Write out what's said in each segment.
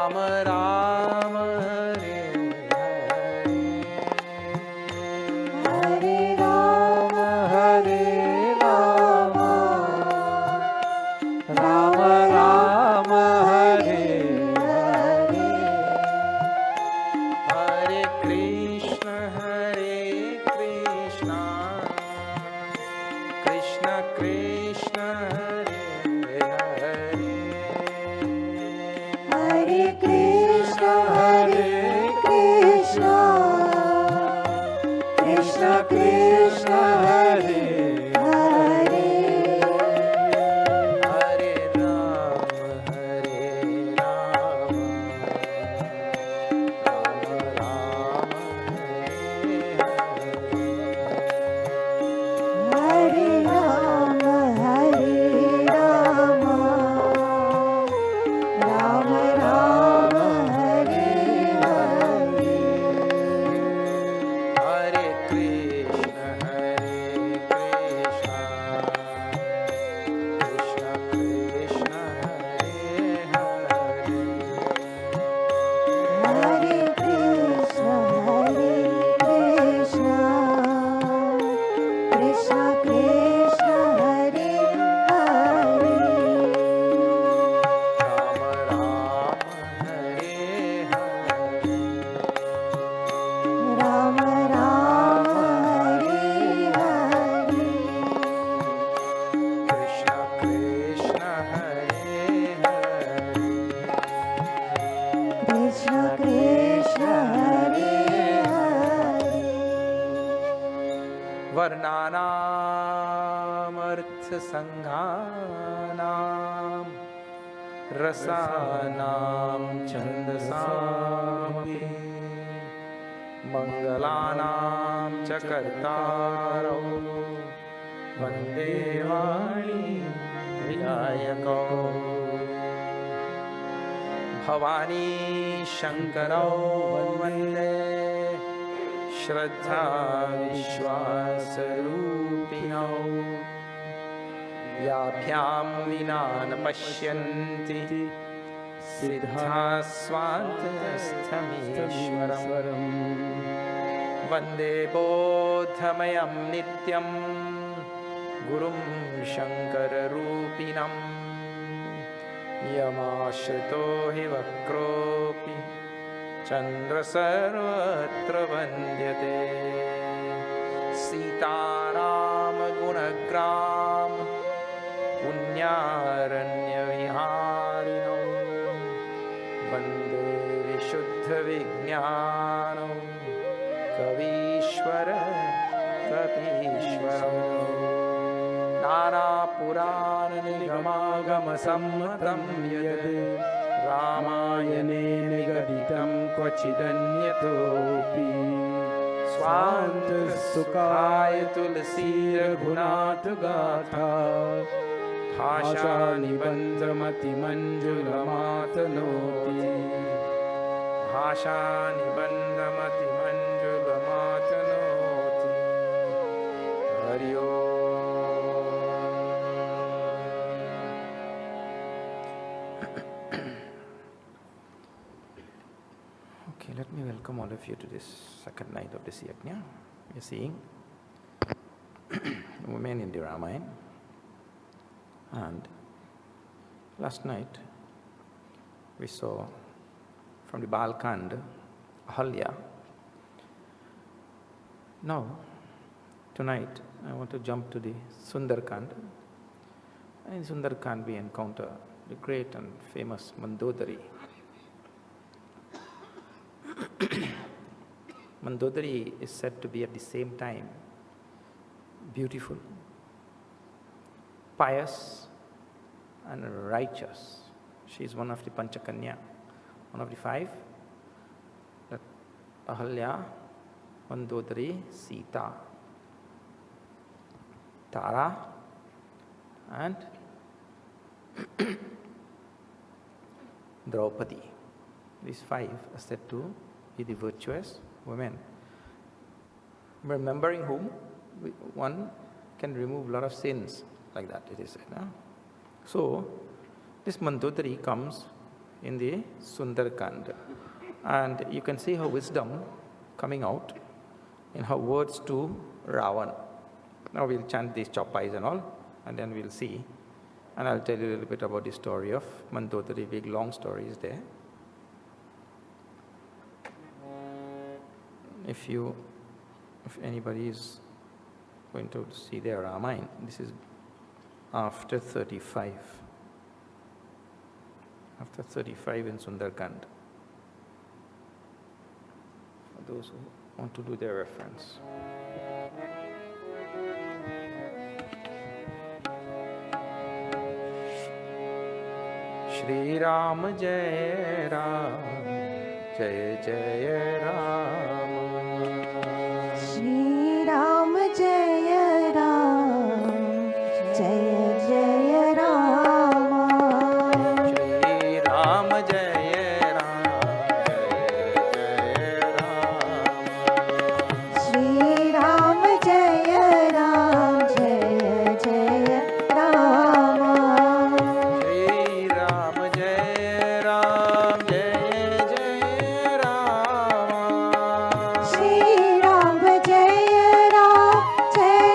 Rama Rama Hare Hare, Hare Rama Hare Rama, Rama Rama Hare Hare, Hare Krishna Krishna Krishna Hare Hare, Hare Krishna Krishna Krishna Hare Hare, Hare Rama Rama Rama Hare Hare, Hare Rama Rama Rama Hare Hare, Hare Krishna Krishna Krishna Hare Hare, Hare Krishna Krishna Krishna Hare Hare, Rama Rama Hare Hare, Rama Rama Hare Hare, Krishna Krishna Hare Hare, Krishna Krishna Hare Hare, Varnanam Artha Sanghanam Rasanam Chandasapi Mangalanam Chakartaro Vande Vani Vidayako Bhavani Shankarau Vande Shraddha Vishwasarupino Vyabhyam Vinan Pashyanti Siddha Swantasthamiswaram Vande Bodhamayam Nityam Gurum Shankara Rupinam Yamashrito Hi Vakropi Chandra Sarvatra Vandyate Sitaram Gunagram Punyaranya Viharino Vande Vishuddha Vijnano Kavishwara Kapishwara Nana Purana Nigamagama Sammatam Yad Ramayane Nigaditam Kvachidanyatopi Swanta Sukhaya Tulasi Raghunatha Gatha Bhasha Nibandhamati Manjulamathanoti Bhasha Nibandhamati Manjulamathanoti Hari Om. Okay, let me welcome all of you to this second night of this Yajna. We are seeing women in the Ramayana. And last night we saw from the Balkand Ahalya. Now, tonight I want to jump to the Sundarkand. In Sundarkand we encounter the great and famous Mandodari. Mandodari is said to be at the same time beautiful, pious and righteous. She is one of the Panchakanya, one of the five. That Ahalya, Mandodari, Sita, Tara and Draupadi. These five are said to be the virtuous women, remembering whom one can remove a lot of sins, like that it is said. So, this Mandodari comes in the Sundarkand. And you can see her wisdom coming out in her words to Ravan. Now we'll chant these chopais and all, and then we'll see. And I'll tell you a little bit about the story of Mandodari. Big long story is there. If anybody is going to see their Ramayana, this is after 35. After 35 in Sundarkand. For those who want to do their reference. Shri Ram Jai Ram, Jai Jai Ram. Shri Ram Jai Ram, Jai Jai Ram. Shri Ram Jai Ram, Jai Jai Ram. Shri Ram Jai Ram, Jai Jai Ram. Shri Ram Jai Ram, Jai Jai Ram. Shri Ram Jai Ram, Jai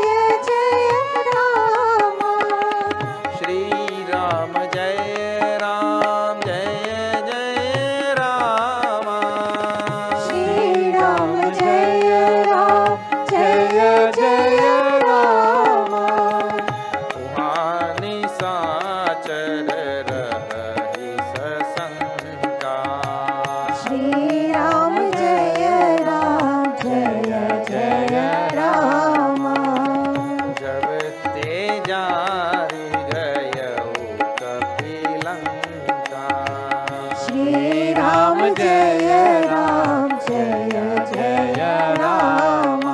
Jai Ram. Shri Ram Jai Ram, Jai Jai Ram. Shri Ram Jai Ram, Jai Jai Ram. Kuhani Sachar Rahi Sasanka. Shri Ram Jai Ram, Jai Jai Ram. जब ते जारी गयौ कपिलंका. Shri Ram Jai Ram, Jai Jai Ram.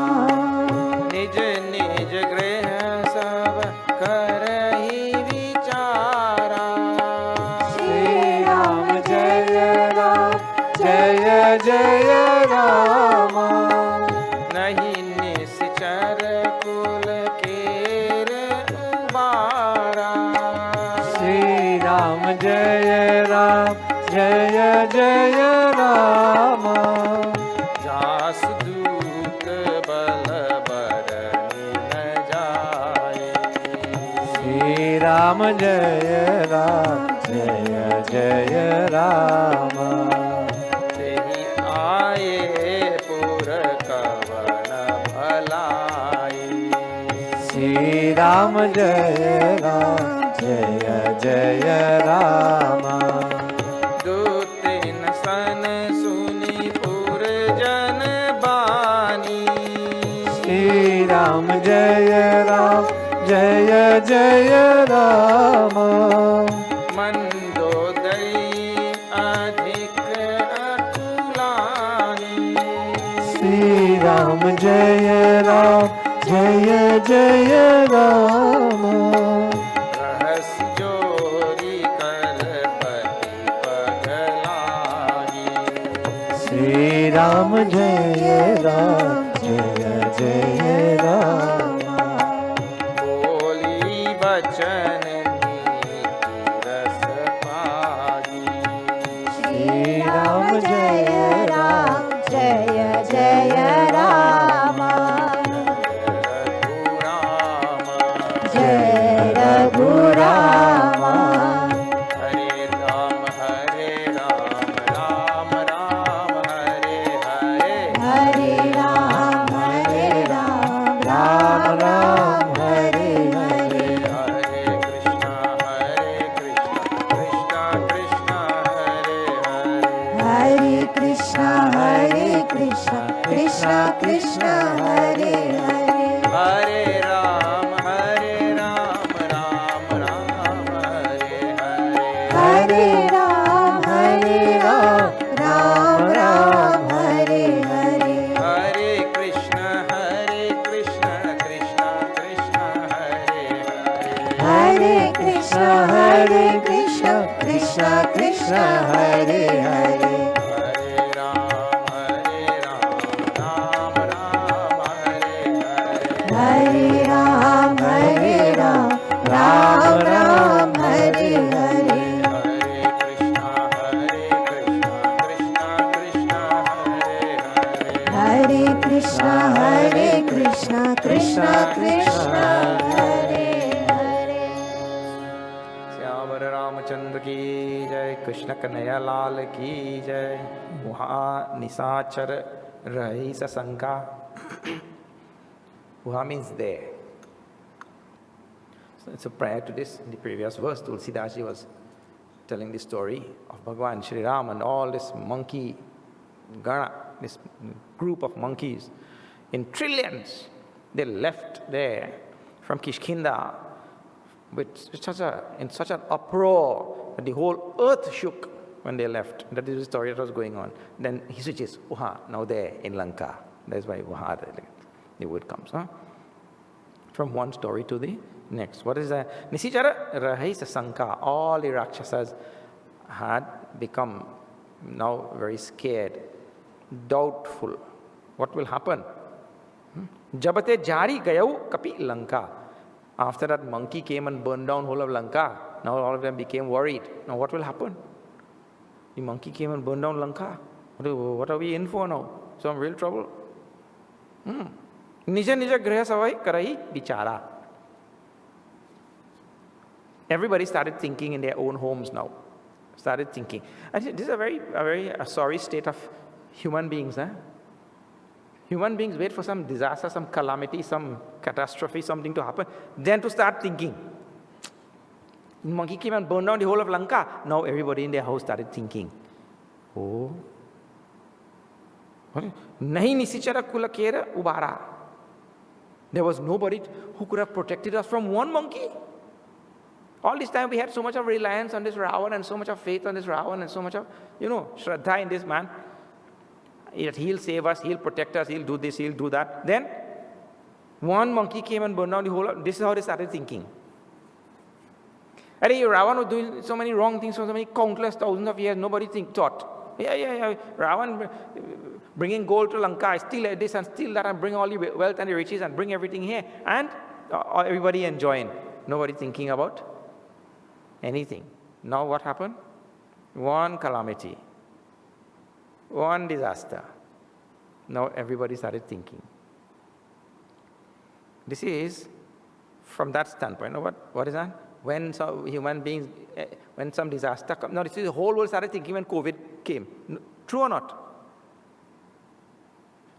निज निज गृह सब करहि विचारा. Shri Ram Jai Ram, Jai Jai Ram. नहीं निश्चर कुल केर उबारा. Shri Ram Jai Ram, Jai Jai Ram. जास दूत बल बरनि न जाए. Shri Ram Jai Ram, Jai Jai Ram. तेहि आए पुर कवन भलाई. Shri Ram Jai Ram, Jai Jai Ram. दूतिन सन सुनि पुर जन बानी. Shri Ram Jai Ram, Jai Jai Ram. Mandodari अधिक अकुलानी. Shri Ram Jai Ram, Jai Jai Ram. रहस्य जोरी कलपति पगलागी. Shri Ram Jai Ram, Jai Jai Ram. बोली बचन नीति रस Pagi. Shri Ram Jai Ram, Jai Jai Ram. Raghuram Jai Raghu Rama. हरे Ram Ram Ram Hare Hare. Hare Ram, Hare Ram, Ram Ram, Hare Hare. हरे Krishna Krishna Krishna Hare Hare. Hare Krishna, Hare Krishna, Krishna Krishna, Hare Hare. हरे Ram Ram Ram Hare Hare. Hare Ram, Hare Ram, Ram Ram, Hare Hare. हरे Krishna Krishna Krishna Hare Hare. Hare Krishna, Hare Krishna, Krishna Krishna, Hare Hare. हरे Ram Ram Ram Hare Hare. Hare Ram, Hare Ram, Ram Ram, Hare Hare. हरे कृष्णा की जय. Uha nisachar rahi sasanka. Uha means there. So prior to this, in the previous verse, Tulsidaji was telling the story of Bhagavan Shri Ram and all this monkey gana, this group of monkeys in trillions. They left there from Kishkinda with in such an uproar that the whole earth shook when they left. That is the story that was going on. Then he switches, Uha, now there in Lanka. That's why Uha, the word comes. Huh? From one story to the next. What is that? Nisichara Rahisa Sanka. All the Rakshasas had become now very scared, doubtful. What will happen? Jabate Jari Gayau Kapi Lanka. After that monkey came and burned down whole of Lanka, now all of them became worried. Now what will happen? The monkey came and burned down Lanka. What are we in for now? Some real trouble. Nija Nija Graha Savai Karai Bichara. Everybody started thinking in their own homes now. Started thinking. And this is a very sorry state of human beings. Human beings wait for some disaster, some calamity, some catastrophe, something to happen, then to start thinking. Monkey came and burned down the whole of Lanka. Now everybody in their house started thinking. Oh. Nahi nisichara kulakera ubara. There was nobody who could have protected us from one monkey. All this time we had so much of reliance on this Ravan and so much of faith on this Ravan and so much of, Shraddha in this man. That he'll save us, he'll protect us, he'll do this, he'll do that. Then, one monkey came and burned down the whole. This is how they started thinking. Ravan was doing so many wrong things for so many countless thousands of years. Nobody thought. Yeah. Ravan bringing gold to Lanka, steal this and steal that and bring all the wealth and the riches and bring everything here. And everybody enjoying. Nobody thinking about anything. Now what happened? One calamity. One disaster. Now everybody started thinking. This is from that standpoint. What is that? When some human beings, when some disaster comes, now this is the whole world started thinking when COVID came. True or not?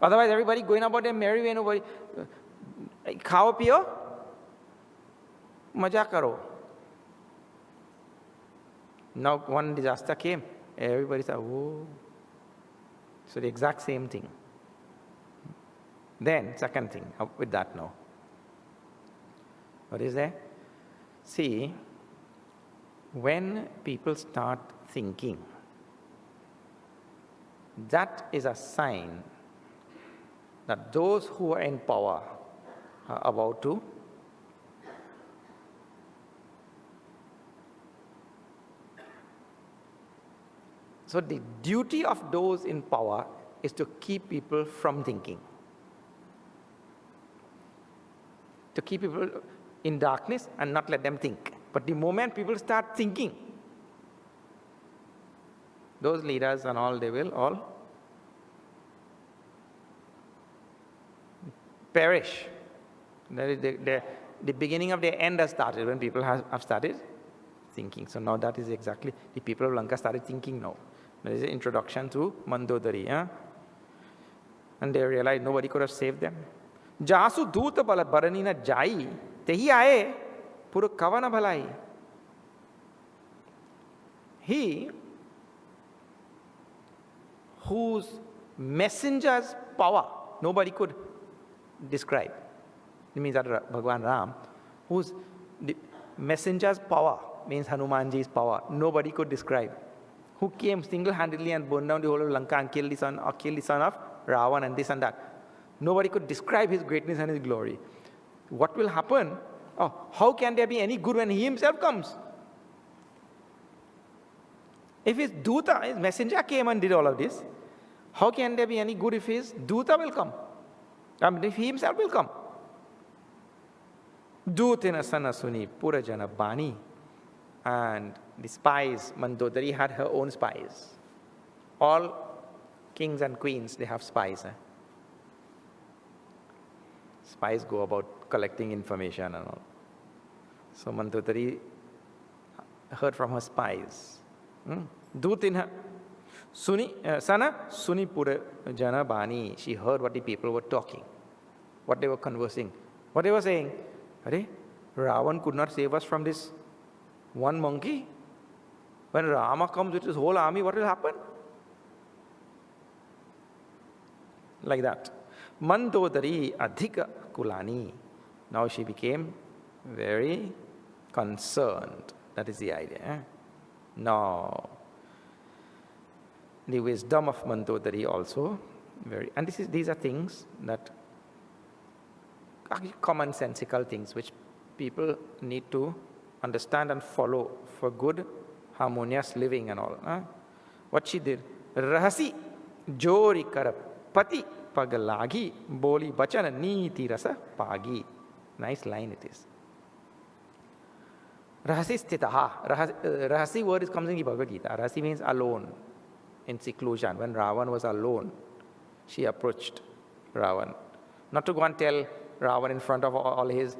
Otherwise everybody going about their merry way, nobody. Khao piyo, maja karo. Now one disaster came, everybody said, oh. So the exact same thing. Then, second thing, with that now. What is there? See, when people start thinking, that is a sign that those who are in power are about to So the duty of those in power is to keep people from thinking. To keep people in darkness and not let them think. But the moment people start thinking, those leaders and all, they will all perish. The beginning of their end has started when people have started thinking. So now that is exactly, the people of Lanka started thinking now. There is an introduction to Mandodari. And they realized nobody could have saved them. Jasu dhuta bala baranina jai, tehi aaye, pura kavana bhalai. He whose messenger's power nobody could describe. It means that Bhagavan Ram, whose messenger's power means Hanumanji's power, nobody could describe. Who came single-handedly and burned down the whole of Lanka and killed the son of Ravan and this and that. Nobody could describe his greatness and his glory. What will happen? Oh, how can there be any good when he himself comes? If his Duta, his messenger came and did all of this, how can there be any good if his Duta will come? I mean, if he himself will come. Dutina sanasuni purajana bani. And the spies, Mandodari had her own spies. All kings and queens, they have spies. Spies go about collecting information and all. So Mandodari heard from her spies. Dutina Sana Sunipura Jana Bani. She heard what the people were talking, what they were conversing, what they were saying. Are, Ravan could not save us from this one monkey. When Rama comes with his whole army, what will happen? Like that. Mandodari Adhika Kulani. Now she became very concerned. That is the idea. Now, the wisdom of Mandodari also very, and these are things that are commonsensical things which people need to understand and follow for good, harmonious living and all. What she did, Rahasi Jori Karap Pati Pagalagi Boli Bachana Niti Rasa Pagi. Nice line it is. Rahasi Stitaha. Rahasi word comes in the Bhagavad Gita. Rahasi means alone, in seclusion. When Ravan was alone, she approached Ravan. Not to go and tell Ravan in front of all his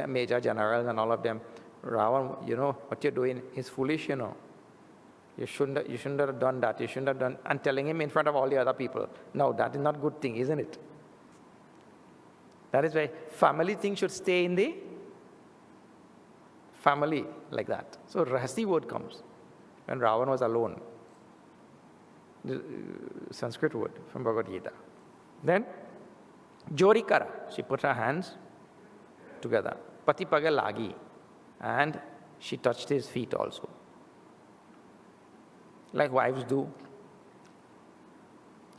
major generals and all of them, Ravan, you know, what you're doing is foolish, you know. You shouldn't have done that. You shouldn't have done, and telling him in front of all the other people. No, that is not a good thing, isn't it? That is why family things should stay in the family like that. So Rahasi word comes when Ravan was alone. The Sanskrit word from Bhagavad Gita. Then Jorikara, she put her hands together. Patipaga lagi, and she touched his feet also. Like wives do.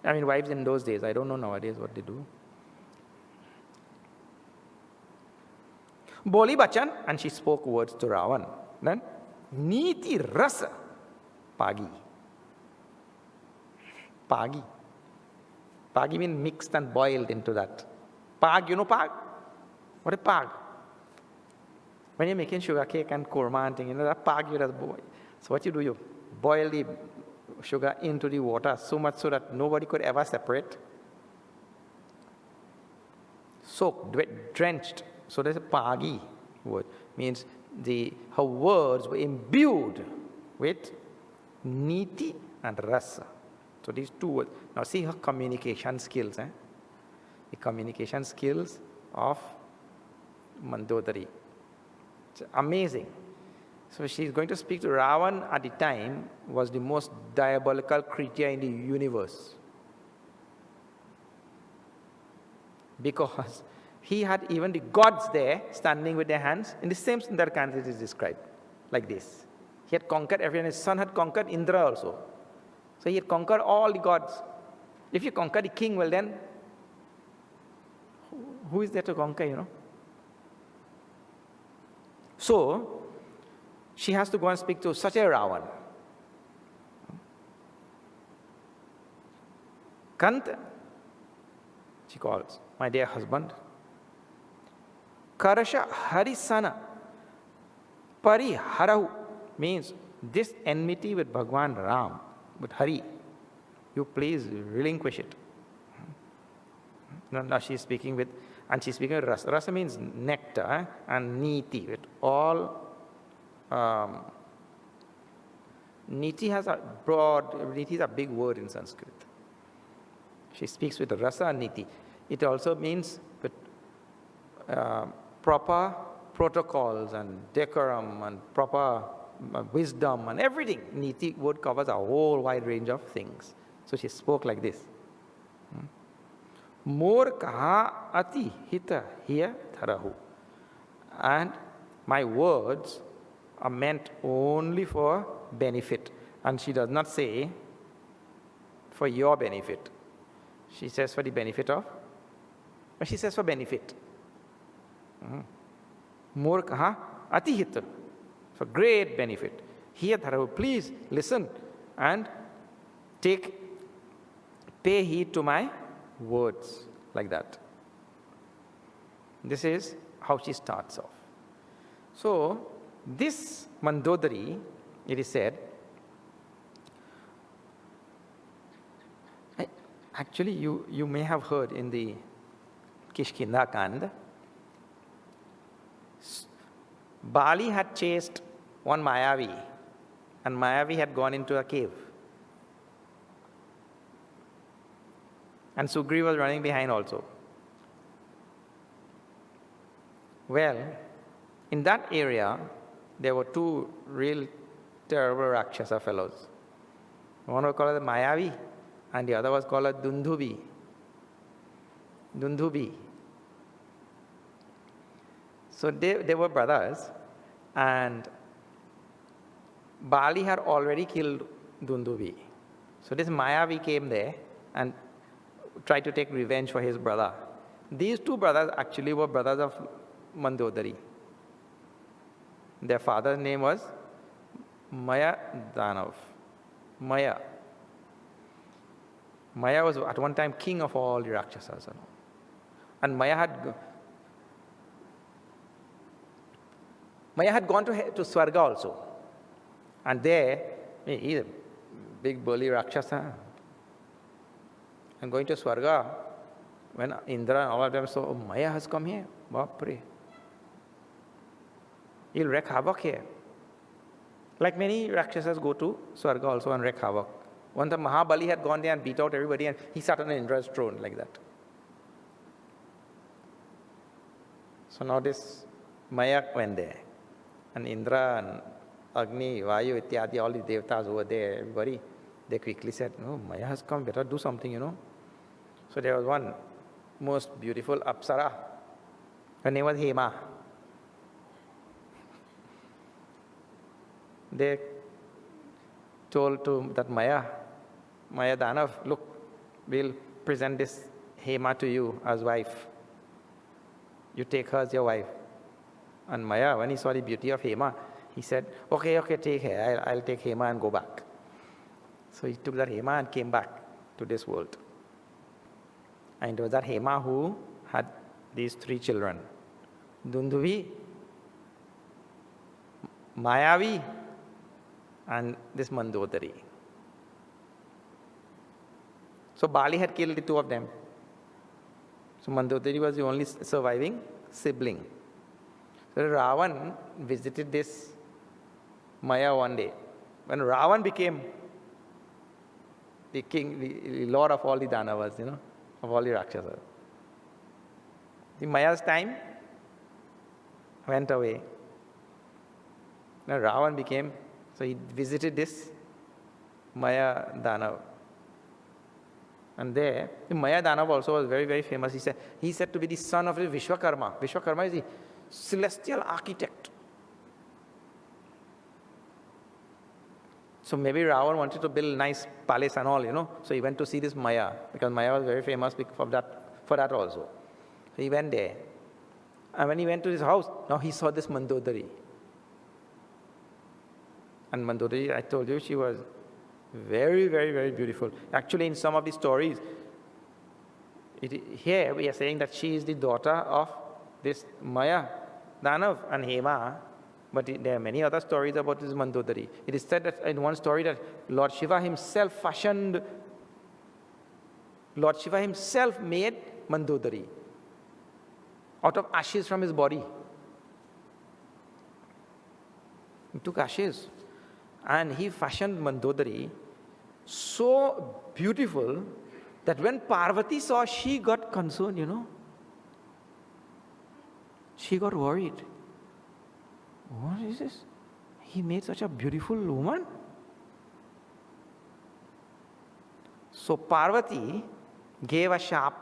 I mean, wives in those days, I don't know nowadays what they do. Boli Bachan, and she spoke words to Ravan. Then, Niti Rasa Pagi. Pagi. Pagi means mixed and boiled into that. Pag, you know pag? What is pag? When you're making sugar cake and korma and thing, you know that pag you just boil. So what you do, you boil the sugar into the water so much so that nobody could ever separate. Soaked, drenched. So there's a pagi word. Means her words were imbued with niti and rasa. So these two words. Now see her communication skills. The communication skills of Mandodari. It's amazing. So she's going to speak to Ravan at the time, was the most diabolical creature in the universe. Because he had even the gods there standing with their hands in the same Sundarkanda it is described, like this. He had conquered everyone. His son had conquered Indra also. So he had conquered all the gods. If you conquer the king, well then, who is there to conquer, you know? So, she has to go and speak to such a Ravan. Kanta, she calls, my dear husband. Karasha Harisana Pariharahu means this enmity with Bhagwan Ram, with Hari, you please relinquish it. Now she's speaking with, and she's speaking with rasa. Rasa means nectar, and niti, with all. Niti has a broad, niti is a big word in Sanskrit. She speaks with rasa and niti. It also means with proper protocols and decorum and proper wisdom and everything. Niti word covers a whole wide range of things. So she spoke like this. Mor kaha ati hita hiya tharahu. And my words are meant only for benefit. And she does not say for your benefit. She says for the benefit of, but she says for benefit. Mor kaha ati hita, for great benefit. Hiya tharahu, please listen and pay heed to my words, like that. This is how she starts off. So, this Mandodari, it is said, actually you may have heard in the Kishkinda Kanda, Bali had chased one Mayavi, and Mayavi had gone into a cave. And Sugriva was running behind also. Well, in that area, there were two real terrible Rakshasa fellows. One was called Mayavi, and the other was called Dundhubi. Dundhubi. So they were brothers, and Bali had already killed Dundhubi. So this Mayavi came there and tried to take revenge for his brother. These two brothers actually were brothers of Mandodari. Their father's name was Maya Danav. Maya. Maya was at one time king of all the Rakshasas. And Maya had gone to Swarga also. And there, he's a big burly Rakshasa. And going to Swarga, when Indra and all of them saw, oh, Maya has come here. Bapre. He'll wreak havoc here. Like many Rakshasas go to Swarga also and wreak havoc. One time Mahabali had gone there and beat out everybody, and he sat on Indra's throne like that. So now this Maya went there. And Indra and Agni, Vayu, Ityadi, all the devatas over there, everybody, they quickly said, no, Maya has come, better do something, So there was one most beautiful Apsara. Her name was Hema. They told to that Maya Danav, look, we'll present this Hema to you as wife. You take her as your wife. And Maya, when he saw the beauty of Hema, he said, okay, take her. I'll take Hema and go back. So he took that Hema and came back to this world. And it was that Hema who had these three children. Dundhuvi, Mayavi, and this Mandodari. So Bali had killed the two of them. So Mandodari was the only surviving sibling. So Ravan visited this Maya one day. When Ravan became the king, the lord of all the Danavas, of all the Rakshasas. The Maya's time went away. Now Ravan became, so he visited this Maya Danav. And there, the Maya Danav also was very, very famous. He said to be the son of the Vishwakarma. Vishwakarma is the celestial architect. So maybe Ravan wanted to build a nice palace and all, So he went to see this Maya, because Maya was very famous for that also. So he went there. And when he went to his house, now he saw this Mandodari. And Mandodari, I told you, she was very, very, very beautiful. Actually, in some of the stories, here we are saying that she is the daughter of this Maya, Danav, and Hema. But there are many other stories about this Mandodari. It is said that in one story that Lord Shiva himself made Mandodari out of ashes from his body. He took ashes and he fashioned Mandodari so beautiful that when Parvati saw, she got concerned, She got worried. What is this? He made such a beautiful woman. So Parvati gave a sharp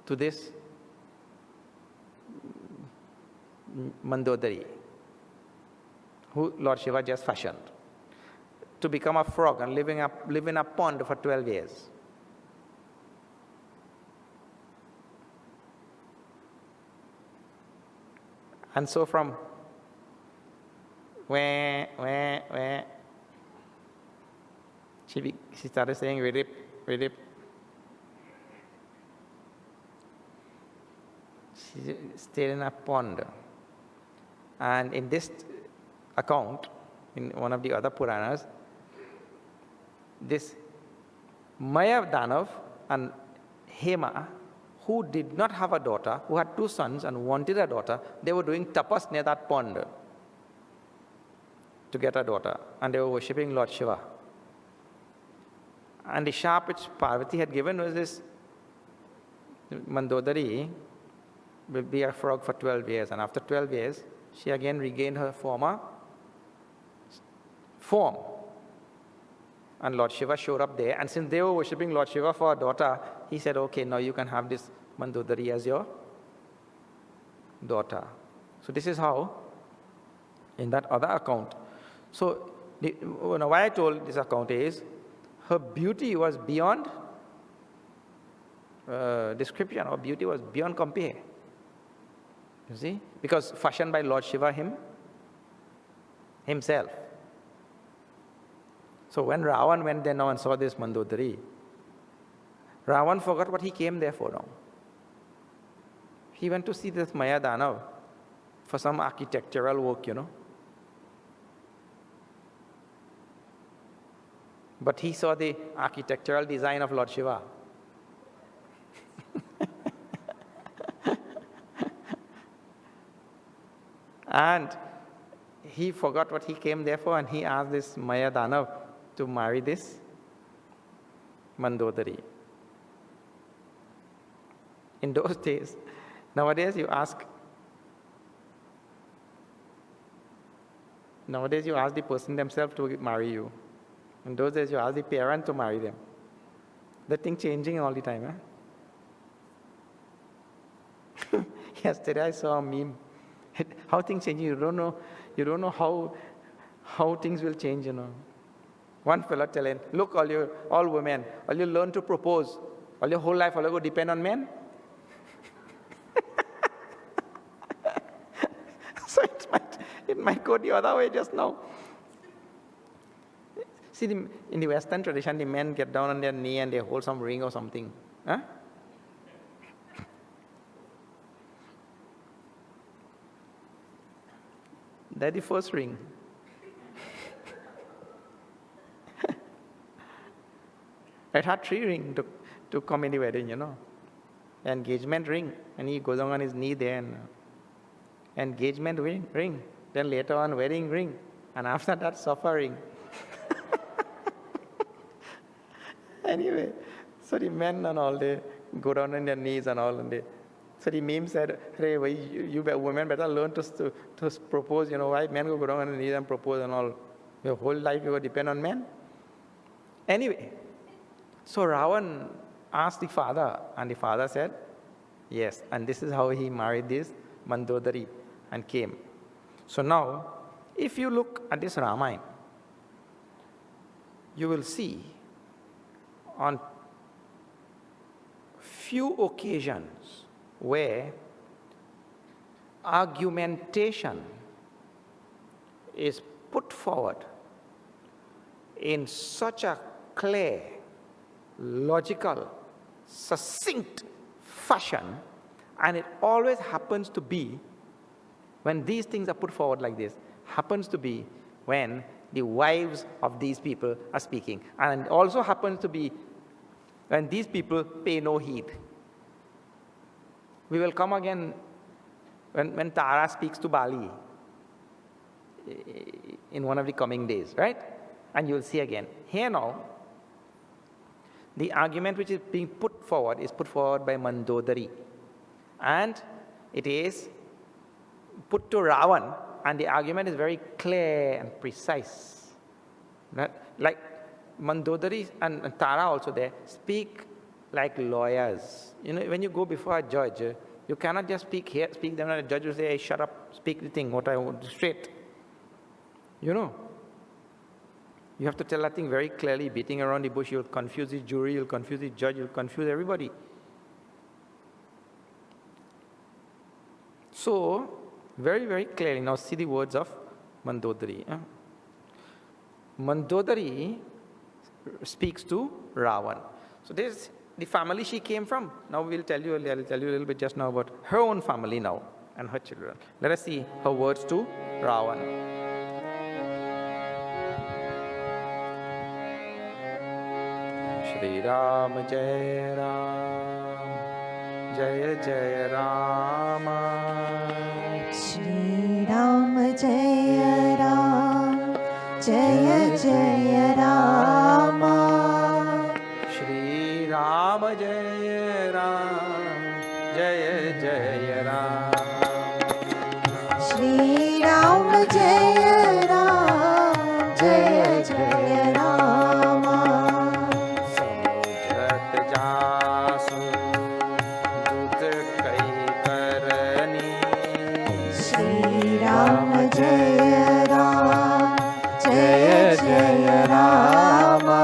to this Mandodari, who Lord Shiva just fashioned, to become a frog and live in a pond for 12 years. And so from where she started saying Vedip. She stayed in a pond. And in this account, in one of the other Puranas, this Maya Danav and Hema, who did not have a daughter, who had two sons and wanted a daughter, they were doing tapas near that pond to get a daughter, and they were worshipping Lord Shiva. And the sharp which Parvati had given was this Mandodari will be a frog for 12 years, and after 12 years, she again regained her former form. And Lord Shiva showed up there, and since they were worshipping Lord Shiva for a daughter, he said, okay, now you can have this Mandodari as your daughter. So this is how, in that other account. So why I told this account is, her beauty was beyond description. Her beauty was beyond compare. You see? Because fashioned by Lord Shiva himself. So when Ravan went there now and saw this Mandodari, Ravan forgot what he came there for now. He went to see this Maya Danav for some architectural work, But he saw the architectural design of Lord Shiva. And he forgot what he came there for, and he asked this Maya Danav to marry this Mandodari. In those days, nowadays you ask the person themselves to marry you. In those days you ask the parent to marry them. The thing changing all the time. Yesterday I saw a meme. How things changing, you don't know how things will change, One fellow telling, look, all women, all you learn to propose, all your whole life, all you go depend on men. So it might go the other way just now. See, in the Western tradition, the men get down on their knee and they hold some ring or something. Huh? That's the first ring. It had 3 rings to come in the wedding, Engagement ring, and he goes on his knee there, and engagement ring. Then later on, wedding ring, and after that, suffering. Anyway, so the men and all, they go down on their knees and all, so the meme said, hey, you women better learn to propose, why men go down on their knees and propose and all. Your whole life you will depend on men. Anyway, so Ravan asked the father, and the father said, yes, and this is how he married this Mandodari and came. So now, if you look at this Ramayana, you will see on few occasions where argumentation is put forward in such a clear, logical, succinct fashion, and it always happens to be, when these things are put forward like this, happens to be when the wives of these people are speaking. And it also happens to be when these people pay no heed. We will come again when Tara speaks to Bali in one of the coming days, right? And you will see again. Here now, the argument which is being put forward is put forward by Mandodari. And it is put to Ravan, and the argument is very clear and precise. Like Mandodari and Tara also there speak like lawyers. When you go before a judge, you cannot just speak here, speak them, and the judge will say, hey, shut up, speak the thing, what I want, straight. You have to tell that thing very clearly, beating around the bush. You'll confuse the jury, you'll confuse the judge, you'll confuse everybody. So, very, very clearly, now see the words of Mandodari. Mandodari speaks to Ravan. So this is the family she came from. Now I'll tell you a little bit just now about her own family now and her children. Let us see her words to Ravan. Shri Ram Jai Ram Jai Jai Rama. Shri Ram Jaya Ram Jaya Jaya Rama. Shri Ram Jai Ram Jaya Ram, Jaya Jaya Rama. समझत जासु दूत कई करनी Shri Ram Jaya Ram, Jaya Jaya Rama.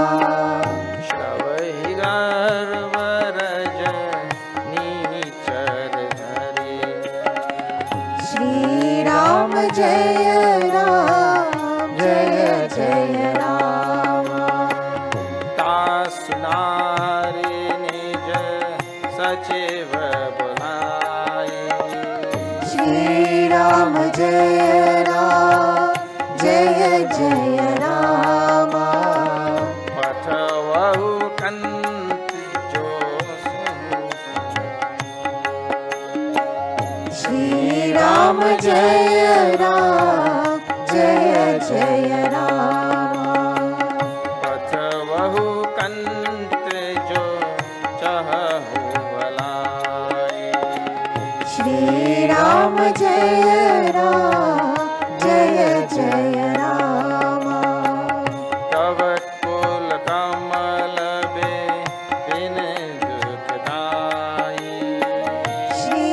श्रवहि गर्व रज नीचर धरे Shri Ram Jaya Ram, Jaya Jaya Rama. तासुनारि निज सचिव बुलाए Shri Ram Jaya Ram, Jaya Jaya Rama. पठवहु कंत जो Shri Ram Jaya Ram, Jaya Jaya Rama. पठवहु कंत जो चहहु भलाए Shri Ram Jaya Ram, Jaya Jaya Rama. तव कुल कमल बे बिन दुखदाई Shri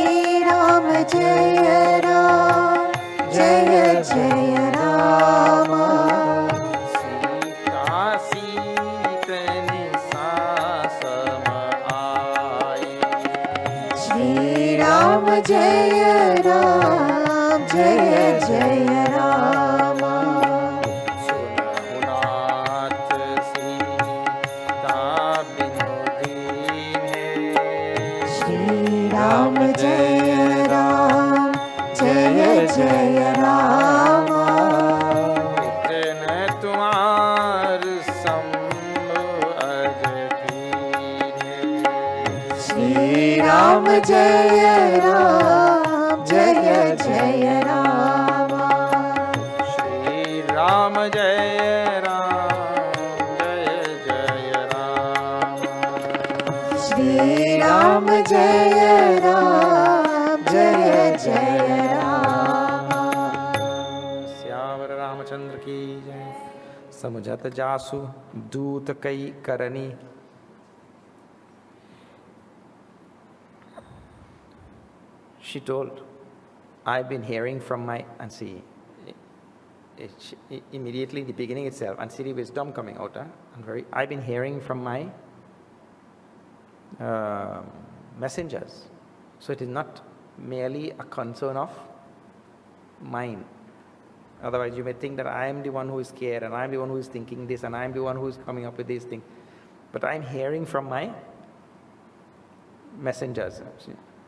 Ram Jaya Ram, Jaya Jaya Rama. Sita सीतनि सासम आए Shri Ram Jaya Ram, Jaya Jaya Rama. सुनहुनाथ Sita बिनु दीन्हे Shri Ram Jaya Ram, Jaya Jaya Rama. इतन तुम्हार संभु अज कीन्हे Shri Ram Jaya Ram, Jaya Jaya Rama. Shri Ram जय राम जय जय Ram Shri Ram Jaya Ram, Jaya Jaya Rama. श्यावर Ramchandra की जय समझत जासु दूत कई करनी She told, I've been hearing from my, and see, immediately in the beginning itself, and see the wisdom coming out. And I've been hearing from my messengers. So it is not merely a concern of mine. Otherwise, you may think that I am the one who is scared, and I am the one who is thinking this, and I am the one who is coming up with these things. But I am hearing from my messengers.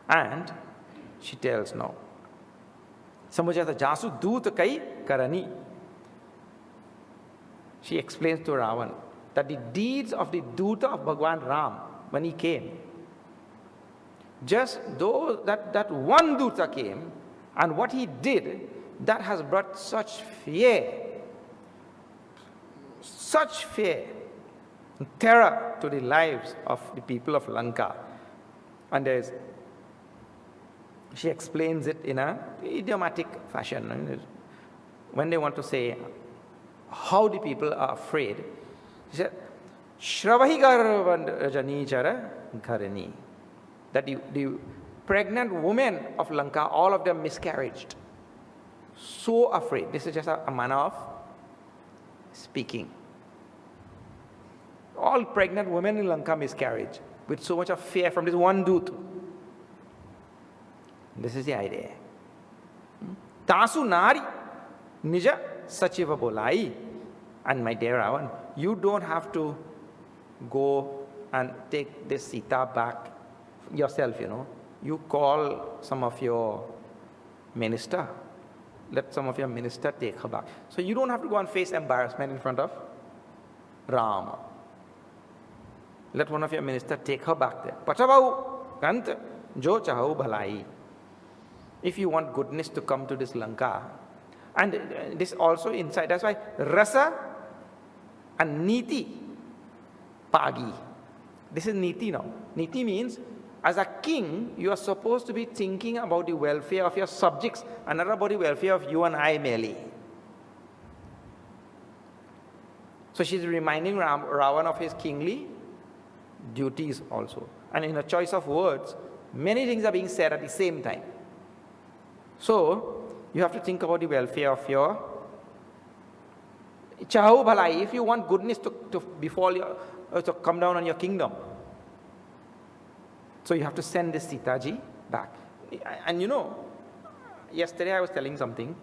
And she tells now, Samujata Jasu Dut Kai Karani. She explains to Ravan that the deeds of the Duta of Bhagwan Ram, when he came, just though that one Duta came, and what he did, that has brought such fear and terror to the lives of the people of Lanka. And she explains it in an idiomatic fashion. When they want to say how the people are afraid, she said, Shravahi Garvajanichara Gharani. That the pregnant women of Lanka, all of them miscarried. So afraid. This is just a manner of speaking. All pregnant women in Lanka miscarried with so much of fear from this one Dut. This is the idea. Tasu nari nija sachiva bolai. And my dear Ravan, you don't have to go and take this Sita back yourself, You call some of your minister. Let some of your minister take her back. So you don't have to go and face embarrassment in front of Rama. Let one of your minister take her back there. Pachavau kant jo chahau bhalai. If you want goodness to come to this Lanka, and this also inside, that's why rasa and niti pagi. This is niti now. Niti means As a king, you are supposed to be thinking about the welfare of your subjects and not about the welfare of you and I merely. So she's reminding Ravan of his kingly duties also. And in a choice of words, many things are being said at the same time. So you have to think about the welfare of your Chahu bhalai, if you want goodness to befall your, to come down on your kingdom. So you have to send this Sitaji back. And you know, yesterday I was telling something.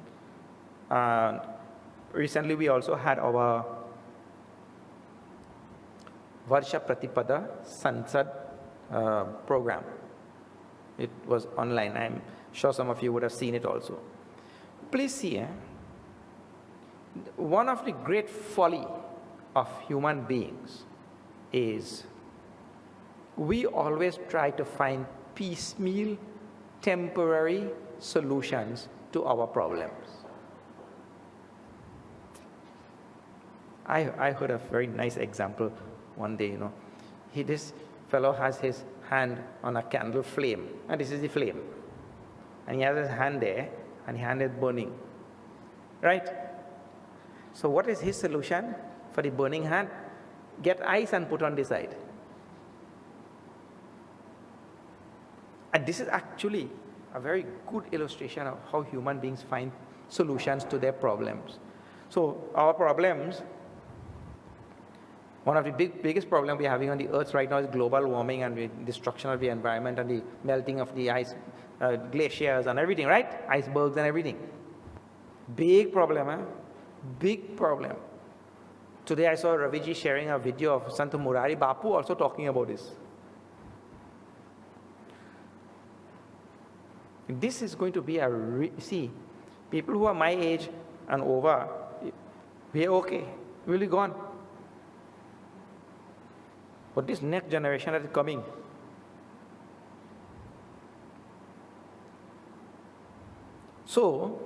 Recently we also had our Varsha Pratipada Sansad program. It was online. I'm sure some of you would have seen it also. Please see, one of the great folly of human beings is we always try to find piecemeal, temporary solutions to our problems. I heard a very nice example one day, you know. This fellow has his hand on a candle flame, and this is the flame. And he has his hand there, and his hand is burning. Right? So what is his solution for the burning hand? Get ice and put on the side. And this is actually a very good illustration of how human beings find solutions to their problems. So our problems, one of the biggest problems we're having on the earth right now is global warming and the destruction of the environment and the melting of the ice, glaciers and everything, right? Icebergs and everything. Big problem, Big problem. Today I saw Raviji sharing a video of Sant Murari Bapu also talking about this. This is going to be see, people who are my age and over, we're okay, we'll be gone. But this next generation that is coming, so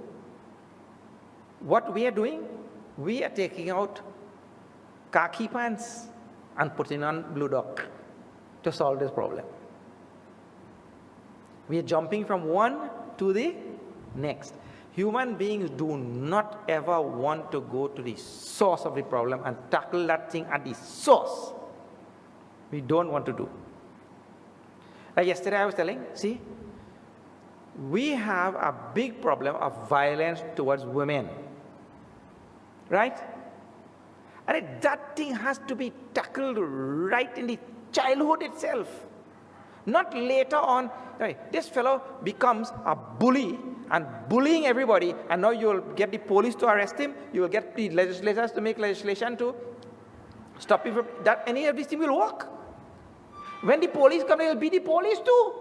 what we are doing, we are taking out khaki pants and putting on blue duck to solve this problem. We are jumping from one to the next. Human beings do not ever want to go to the source of the problem and tackle that thing at the source. We don't want to do. Like yesterday I was telling, see, we have a big problem of violence towards women. Right? And that thing has to be tackled right in the childhood itself. Not later on. Right? This fellow becomes a bully and bullying everybody, and now you'll get the police to arrest him, you will get the legislators to make legislation to stop him from that. Any of these things will work. When the police come, they'll be the police too.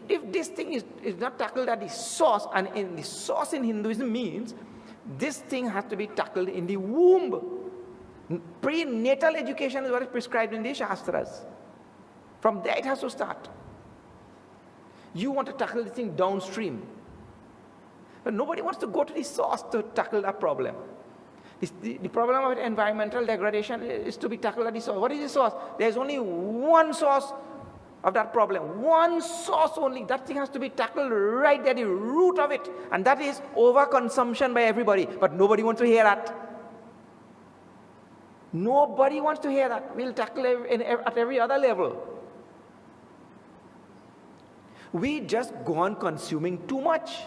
If this thing is not tackled at the source, and in the source in Hinduism means this thing has to be tackled in the womb. Prenatal education is what is prescribed in the Shastras. From there it has to start. You want to tackle the thing downstream. But nobody wants to go to the source to tackle that problem. The problem of environmental degradation is to be tackled at the source. What is the source? There's only one source of that problem. One source only. That thing has to be tackled right there, the root of it. And that is overconsumption by everybody. But nobody wants to hear that. Nobody wants to hear that. We'll tackle at every other level. We just go on consuming too much.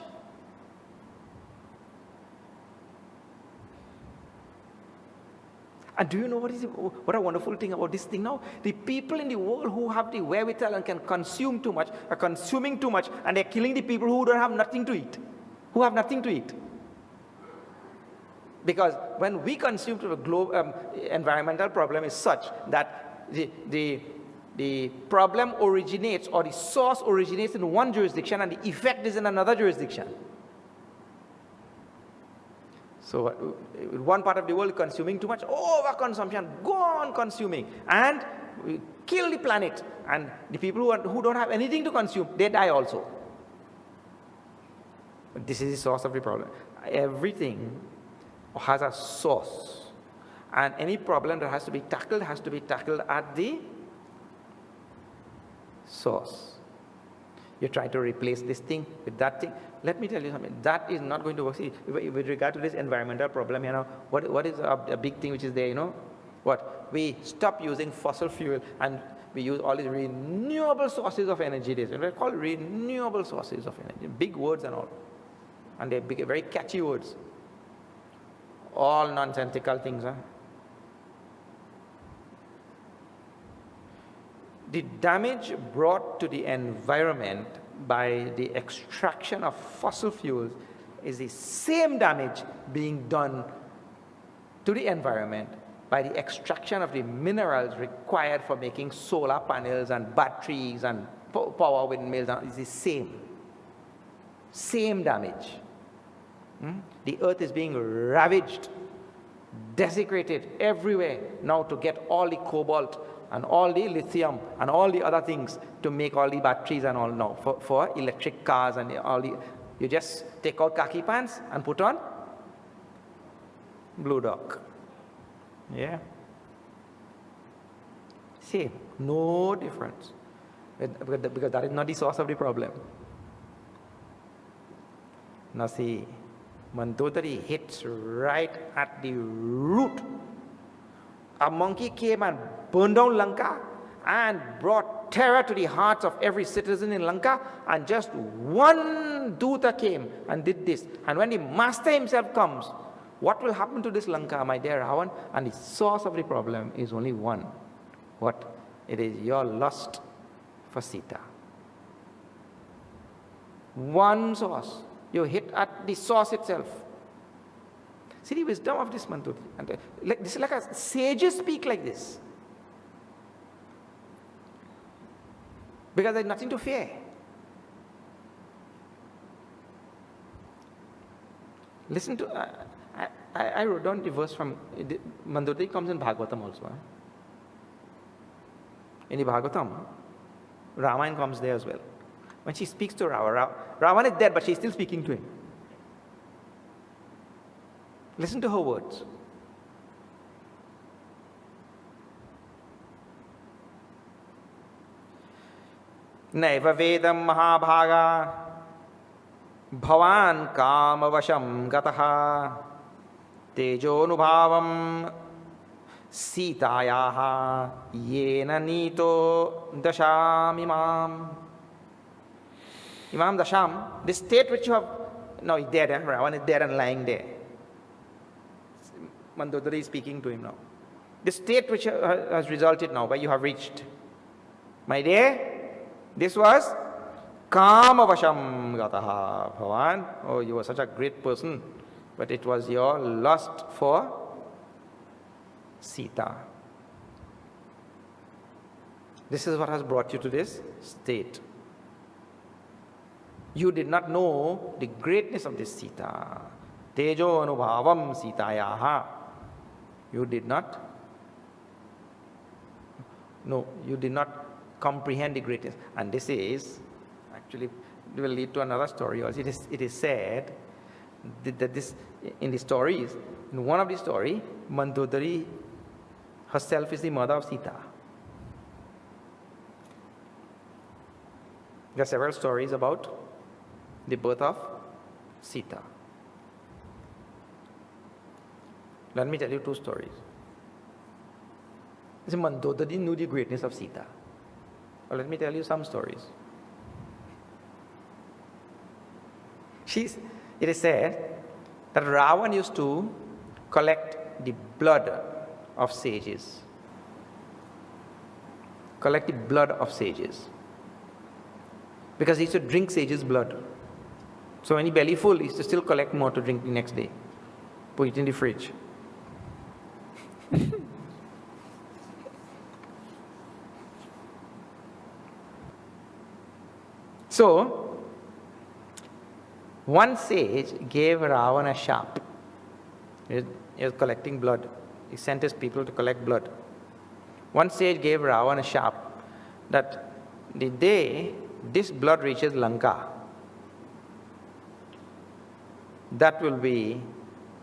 And do you know what a wonderful thing about this thing now? The people in the world who have the wherewithal and can consume too much are consuming too much, and they're killing the people who don't have nothing to eat, who have nothing to eat. Because when we consume to the global environmental problem is such that the problem originates, or the source originates in one jurisdiction and the effect is in another jurisdiction. So one part of the world consuming too much, overconsumption, go on consuming, and we kill the planet. And the people who don't have anything to consume, they die also. But this is the source of the problem. Everything has a source. And any problem that has to be tackled at the source. You try to replace this thing with that thing. Let me tell you something. That is not going to work. See, with regard to this environmental problem, what is a big thing which is there, What? We stop using fossil fuel and we use all these renewable sources of energy. They're called renewable sources of energy. Big words and all. And they're big, very catchy words. All nonsensical things, The damage brought to the environment by the extraction of fossil fuels is the same damage being done to the environment by the extraction of the minerals required for making solar panels and batteries and power windmills. It's the same damage. The earth is being ravaged, desecrated everywhere now to get all the cobalt and all the lithium and all the other things to make all the batteries and all now for electric cars and all the. You just take out khaki pants and put on blue dog. Yeah. Same, no difference, because that is not the source of the problem. Now see, Mandodari hits right at the root. A monkey came and burned down Lanka and brought terror to the hearts of every citizen in Lanka, and just one Duta came and did this. And when the master himself comes, what will happen to this Lanka, my dear Ravan? And the source of the problem is only one. What? It is your lust for Sita. One source. You hit at the source itself. See the wisdom of this mantra. This is like a sages speak like this. Because there's nothing to fear. Listen to, I wrote down the verse from, Mandodari comes in Bhagavatam also. In the Bhagavatam, Ramayana comes there as well. When she speaks to Ravan, Ravan is dead, but she's still speaking to him. Listen to her words. Naiva Vedam Mahabhaga Bhavan Kamavasham Gataha Tejonubhavam Sitayaha Yena Nito Dasham Imam. Imam Dasham, this state which you have, now he's dead, Ravan is dead and lying there. Mandodari is speaking to him now. The state which has resulted now, where you have reached. My dear, this was Kamavasham Gataha Bhavan. Oh, you were such a great person, but it was your lust for Sita. This is what has brought you to this state. You did not know the greatness of this Sita. Tejo anubhavam Sitayaha. You did not comprehend the greatness. And this is, actually, it will lead to another story. It is said that this, in the stories, in one of the stories, Mandodari herself is the mother of Sita. There are several stories about the birth of Sita. Let me tell you two stories. Mandodari knew the greatness of Sita. Well, let me tell you some stories. It is said that Ravan used to collect the blood of sages. Collect the blood of sages. Because he used to drink sages' blood. So when he belly full, he used to still collect more to drink the next day. Put it in the fridge. So, one sage gave Ravan a sharp. He was collecting blood. He sent his people to collect blood. One sage gave Ravan a sharp that the day this blood reaches Lanka, that will be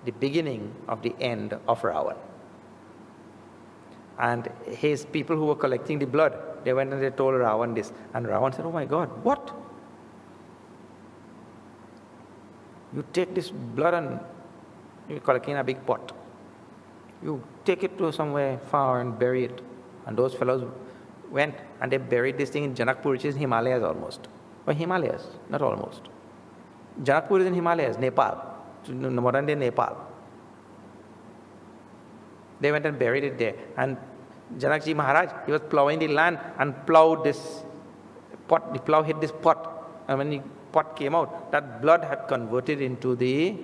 the beginning of the end of Ravan. And his people who were collecting the blood, they went and they told Ravan this. And Ravan said, oh my God, what? You take this blood and you collect in a big pot. You take it to somewhere far and bury it. And those fellows went and they buried this thing in Janakpur, which is Himalayas almost. Well, Himalayas, not almost. Janakpur is in Himalayas, Nepal, modern day Nepal. They went and buried it there. And Janakji Maharaj, he was plowing the land and plowed this pot. The plow hit this pot. And when the pot came out, that blood had converted into the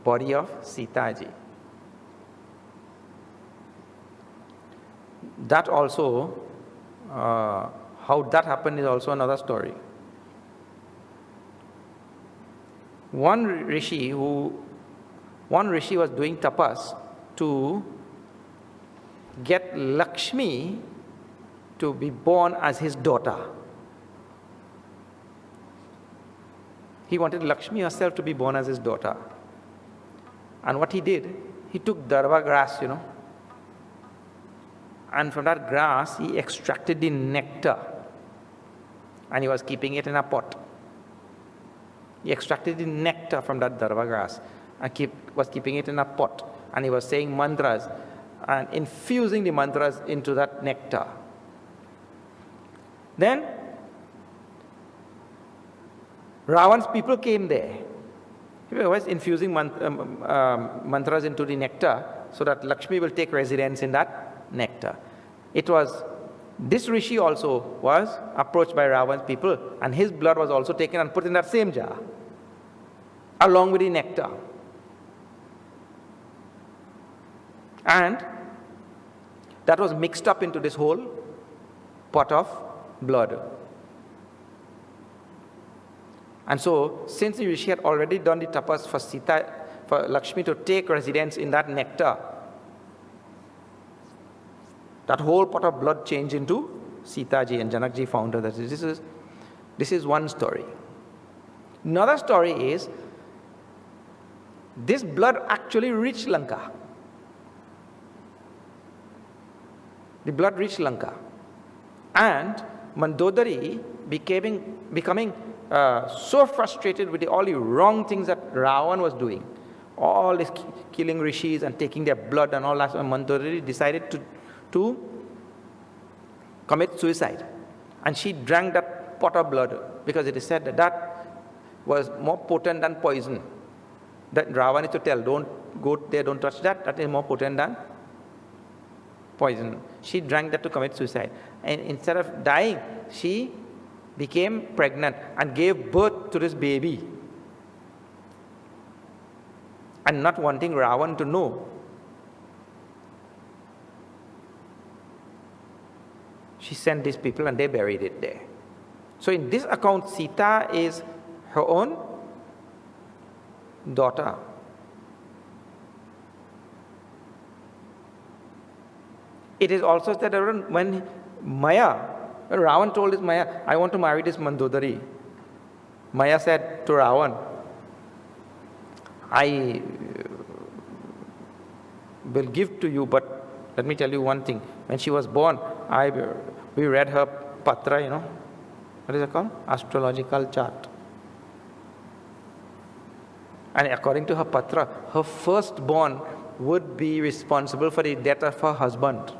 body of Sitaji. That also, how that happened is also another story. One rishi was doing tapas to get Lakshmi to be born as his daughter. He wanted Lakshmi herself to be born as his daughter. And what he did, he took darva grass, and from that grass he extracted the nectar and he was keeping it in a pot. He extracted the nectar from that darva grass and was keeping it in a pot, and he was saying mantras and infusing the mantras into that nectar. Then Ravan's people came there. He was infusing mantras into the nectar so that Lakshmi will take residence in that nectar. This rishi also was approached by Ravan's people, and his blood was also taken and put in that same jar along with the nectar. And that was mixed up into this whole pot of blood. And so, since the rishi had already done the tapas for Lakshmi to take residence in that nectar, that whole pot of blood changed into Sitaji, and Janakji found her. This is one story. Another story is, this blood actually reached Lanka. The blood reached Lanka. And Mandodari becoming so frustrated with all the wrong things that Ravan was doing, all this killing rishis and taking their blood and all that, Mandodari decided to commit suicide. And she drank that pot of blood because it is said that was more potent than poison. That Ravan is to tell, don't go there, don't touch that, that is more potent than poison. She drank that to commit suicide. And instead of dying, she became pregnant and gave birth to this baby. And not wanting Ravan to know, she sent these people and they buried it there. So in this account, Sita is her own daughter. It is also said that when Ravan told his Maya, I want to marry this Mandodari. Maya said to Ravan, I will give to you, but let me tell you one thing. When she was born, we read her patra, what is it called? Astrological chart. And according to her patra, her firstborn would be responsible for the death of her husband.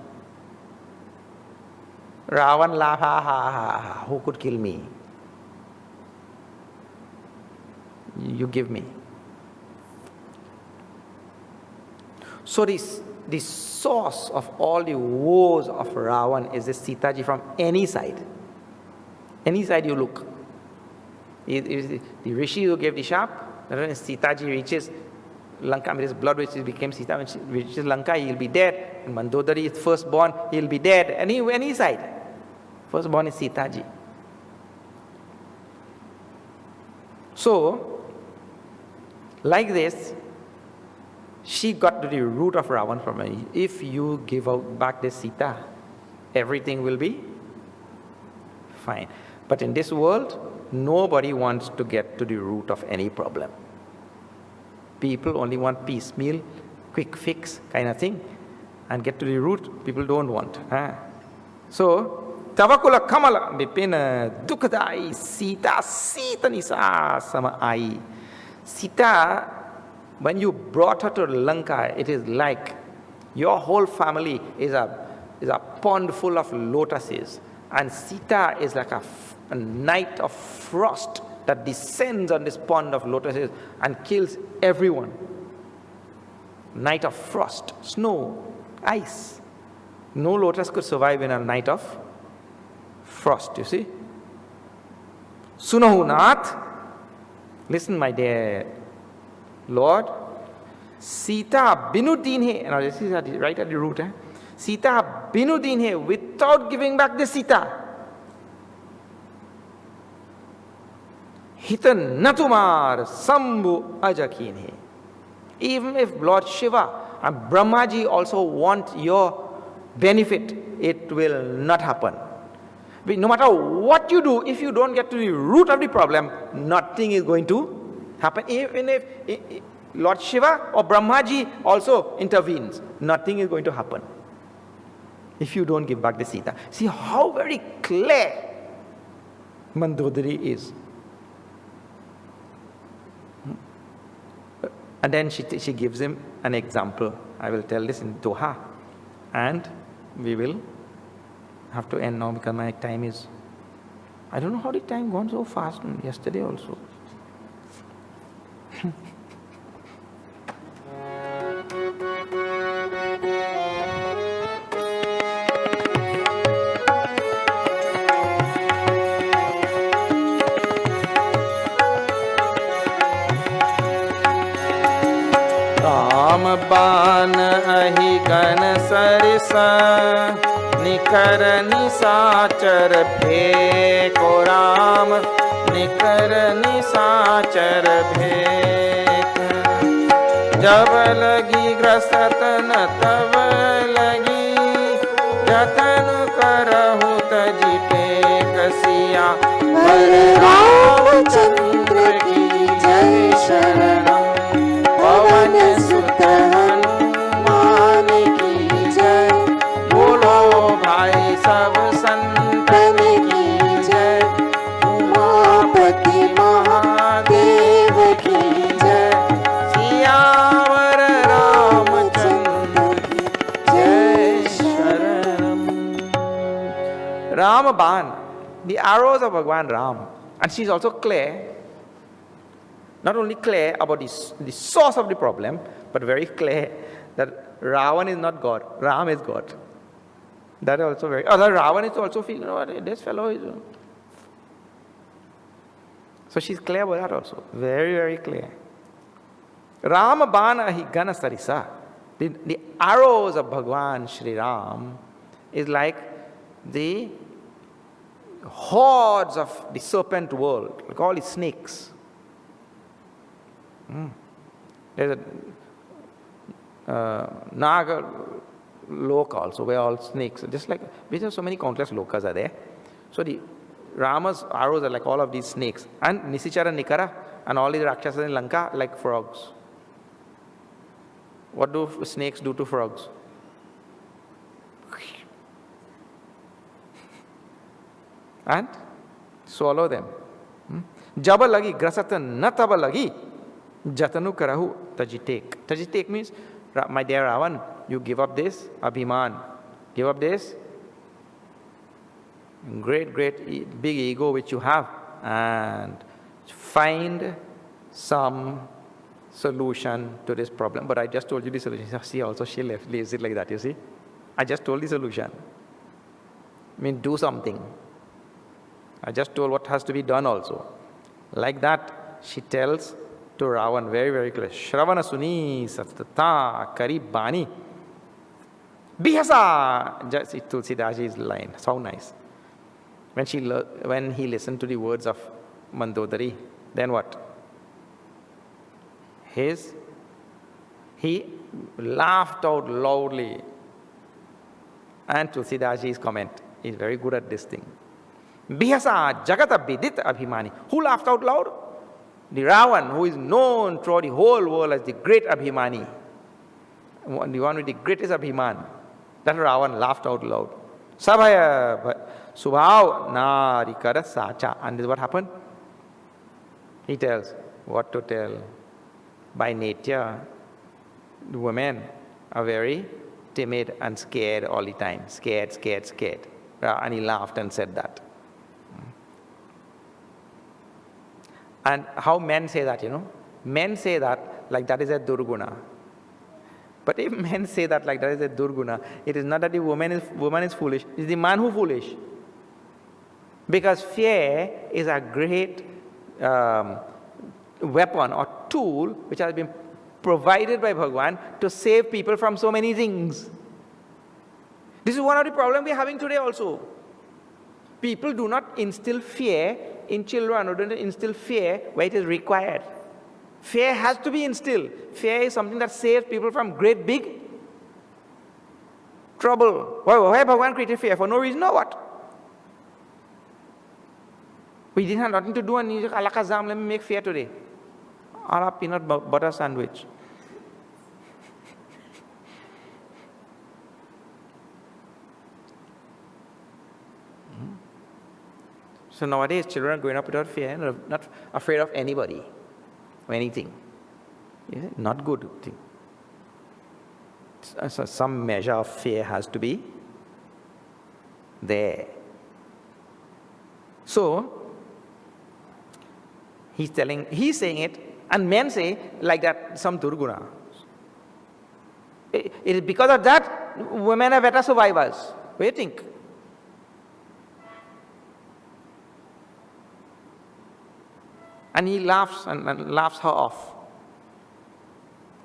Ravan laughed, ha ha ha ha, who could kill me? You give me. So the source of all the woes of Ravan is this Sitaji from any side. Any side you look. The rishi who gave the shap, when Sitaji reaches Lanka, with his blood which became Sita, when she reaches Lanka, he'll be dead. And Mandodari is firstborn, he'll be dead. Any side. Firstborn is Sitaji. So, like this, she got to the root of Ravan from me. If you give out back this Sita, everything will be fine. But in this world, nobody wants to get to the root of any problem. People only want piecemeal, quick fix kind of thing. and get to the root, people don't want. So, Tavakula Kamala, Vipina Dukadai, Sita, Sita Nisa Sama Ai. Sita, when you brought her to Lanka, it is like your whole family is a pond full of lotuses. And Sita is like a night of frost that descends on this pond of lotuses and kills everyone. Night of frost, snow, ice. No lotus could survive in a night of frost, you see. Sunahu Nath, listen, my dear Lord, Sita Binudin he, now this is right at the root, Sita Binudin he, without giving back the Sita. Hitan Natumar Sambu Ajakin he. Even if Lord Shiva and Brahmaji also want your benefit, it will not happen. No matter what you do, if you don't get to the root of the problem, nothing is going to happen. Even if Lord Shiva or Brahmaji also intervenes, nothing is going to happen if you don't give back the Sita. See how very clear Mandodari is. And then she gives him an example. I will tell this in Doha. And we will have to end now because my time is... I don't know how the time gone so fast yesterday also. बान अहि गण सरिसा निकर निसाचर phaco Ram निकर निसाचर भेक जब लगी ग्रसत न तब लगी जतन करहु तजि टेक सिया पर रामचंद्र की जय शरणम पवन सुत हनुमान की जय बोलो भाई सब संतन की जय उमापति महादेव की जय सियावर रामचंद्र की जय शरणम. Ramaban, the arrows of Bhagwan Ram, and she's also clear. Not only clear about the source of the problem, but very clear that Ravan is not God, Ram is God. That is also very... Other Ravan is also feeling, this fellow is... So she's clear about that also. Very, very clear. Rama Bana hi Gana Sarisa. The arrows of Bhagwan Shri Ram is like the hordes of the serpent world, like all the snakes. There's a Naga Loka also, where all snakes, just like, because so many countless lokas are there. So the Rama's arrows are like all of these snakes. And Nisichara Nikara and all the Rakshasas in Lanka like frogs. What do snakes do to frogs? And swallow them. Jaba lagi grasatan na taba lagi. Jatanu karahu tajitek. Tajitek means, my dear Ravan, you give up this abhiman. Give up this great big ego which you have and find some solution to this problem. But I just told you the solution. See, also she leaves it like that, you see. I just told the solution. I mean, do something. I just told what has to be done also. Like that, she tells to Ravan very, very clear. Shravana suni satata karib bani. Bihasa! Just Tulsidaji's line. So nice. When he listened to the words of Mandodari, then what? He laughed out loudly. And Tulsidaji's comment is very good at this thing. Bihasa jagata bidit abhimani. Who laughed out loud? The Ravan, who is known throughout the whole world as the great Abhimani. The one with the greatest Abhiman. That Ravan laughed out loud. Sabhaya Subhav Narikara Sacha. And this is what happened? He tells what to tell. By nature, women are very timid and scared all the time. Scared. And he laughed and said that. And how men say that, Men say that like that is a durguna. But if men say that like that is a durguna, it is not that the woman is foolish, it is the man who is foolish. Because fear is a great weapon or tool which has been provided by Bhagavan to save people from so many things. This is one of the problems we are having today also. People do not instill fear in children or do not instill fear where it is required. Fear has to be instilled. Fear is something that saves people from great big trouble. Why Bhagavan created fear? For no reason or what? We didn't have nothing to do and you alakazam, let me make fear today. Or a peanut butter sandwich. So nowadays children are growing up without fear and not afraid of anybody or anything. Yeah, not good thing. So some measure of fear has to be there. So he's saying it, and men say like that, some durguna. It is because of that women are better survivors. What do you think? And he laughs and laughs her off.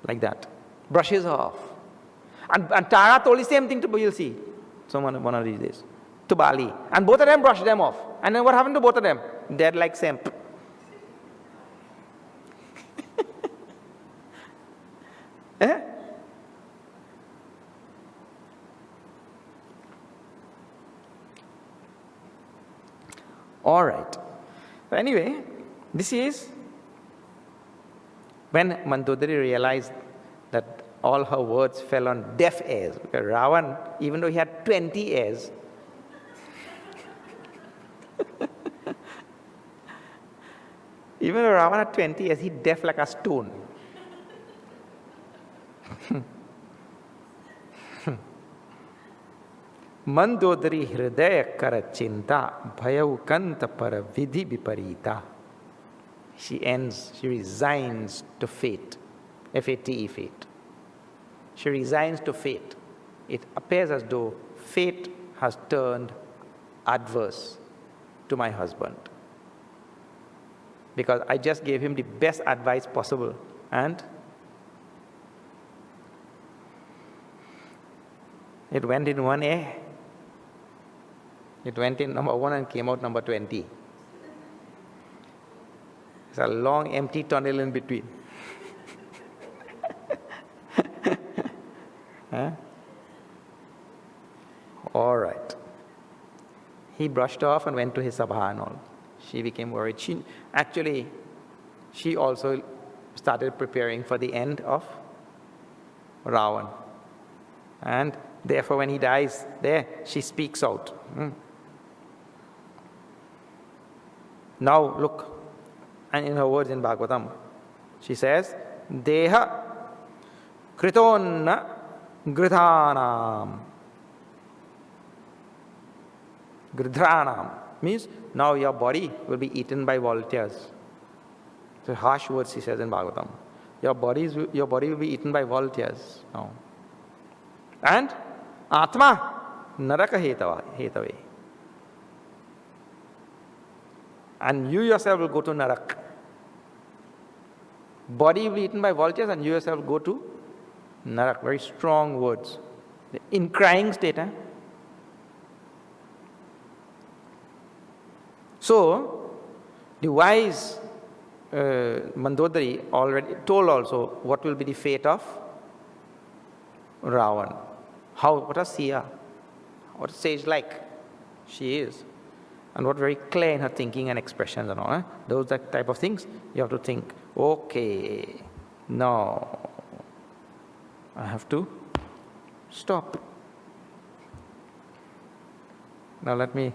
Like that. Brushes her off. And Tara told the same thing to, you'll see, one of these days, to Bali. And both of them brushed them off. And then what happened to both of them? Dead like Semp. Eh? All right. So anyway, this is when Mandodari realized that all her words fell on deaf ears. Because Ravan, even though he had 20 ears, even though Ravan had 20 ears, he deaf like a stone. Mandodari hridaya kara chinta bhayav kanta para vidhi viparita. She resigns to fate. F-A-T-E, fate. She resigns to fate. It appears as though fate has turned adverse to my husband. Because I just gave him the best advice possible. And it went in one ear. It went in number 1 and came out number 20. It's a long empty tunnel in between. Huh? All right. He brushed off and went to his sabha and all. She became worried. She also started preparing for the end of Ravan. And therefore when he dies there, she speaks out. Now look, and in her words in Bhagavatam, she says, Deha kritonna gridhanam. Gridhanam means now your body will be eaten by vultures. So harsh words she says in Bhagavatam. Your body will be eaten by vultures now. And Atma naraka hetave. And you yourself will go to narak. Body will be eaten by vultures and you yourself will go to narak. Very strong words. In crying state. So, the wise Mandodari already told also what will be the fate of Ravan. What a seer, what a sage like she is. And what very clear in her thinking and expressions and all. Those type of things, you have to think, okay, no, I have to stop. Now let me